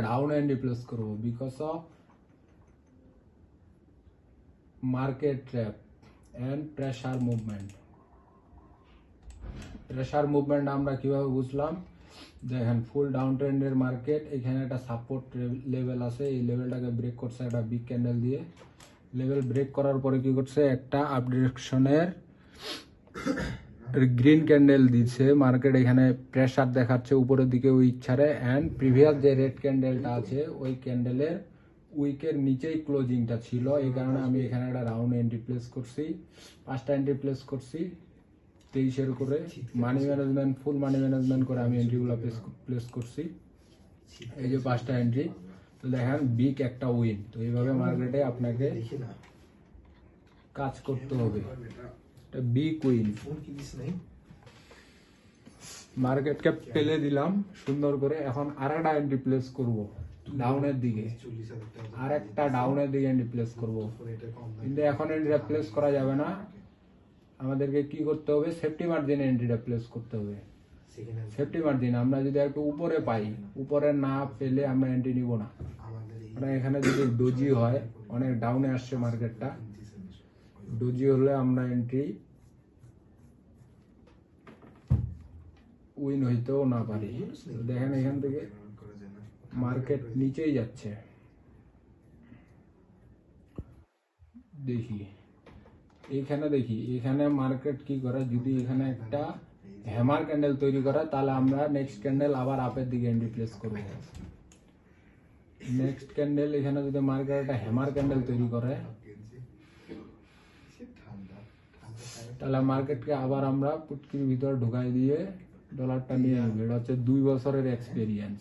down and replace করব because of market trap and pressure movement আমরা কিভাবে বুঝলাম দেখেন ফুল ডাউন ট্রেন্ডের মার্কেট এখানে একটা সাপোর্ট লেভেল আছে এই লেভেলটাকে ব্রেক করছে একটা বিগ ক্যান্ডেল দিয়ে লেভেল ব্রেক করার পরে কি করছে একটা আপ ডিরেকশনের গ্রিন ক্যান্ডেল দিচ্ছে মার্কেট এখানে প্রেসার দেখাচ্ছে উপরের দিকে উইক ছাড়ে এন্ড প্রিভিয়াস যে রেড ক্যান্ডেলটা আছে ওই ক্যান্ডেলের উইকের নিচেই ক্লোজিংটা ছিল এই কারণে আমি এখানে একটা রাউন্ড এন্ট্রি প্লেস করছি 5টা এন্ট্রি প্লেস করছি 23 করে মানি ম্যানেজমেন্ট ফুল মানি ম্যানেজমেন্ট করে আমি এন্ট্রিগুলো প্লেস করছি এই যে 5টা এন্ট্রি তো দেখেন বিগ একটা উইন তো এইভাবে মার্কেটে আপনাকে কাজ করতে হবে এটা বিগ উইন মার্কেটকে পেলে দিলাম সুন্দর করে এখন আরেকটা এন্ট্রি প্লেস করব ডাউনের দিকে আরেকটা ডাউনের দিকে এন্ট্রি প্লেস করব কিন্তু এখন এন্ট্রিটা প্লেস করা যাবে না আমাদেরকে কি করতে হবে সেফটি মার্জিনে এন্ট্রিটা প্লেস করতে হবে সেফটি মার্জিন আমরা যদি একটু উপরে পাই উপরে না পেলে আমরা এন্ট্রি নিব না মানে এখানে যদি ডোজি হয় অনেক ডাউনে আসছে মার্কেটটা ডোজি হলে আমরা এন্ট্রি উইন হইতেও না পারি দেখেন এখান থেকে মার্কেট নিচেই যাচ্ছে দেখি এখানে মার্কেট কি করে যদি এখানে একটা হ্যামার ক্যান্ডেল তৈরি করে তাহলে আমরা নেক্সট ক্যান্ডেল আবার আপের দিকে এন্ট্রি প্লেস করব নেক্সট ক্যান্ডেল এখানে যদি মার্কেট একটা হ্যামার ক্যান্ডেল তৈরি করে তাহলে মার্কেটকে আবার আমরা পুটকির ভিতর ঢুকাই দিয়ে ডলারটা নিয়ে আসবো এটা হচ্ছে 2 বছরের এক্সপেরিয়েন্স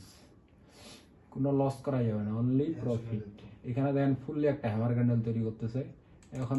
কোনো লস করা যাবে না অনলি প্রফিট এখানে দেখেন ফুললি একটা হ্যামার ক্যান্ডেল তৈরি করতেছে এখন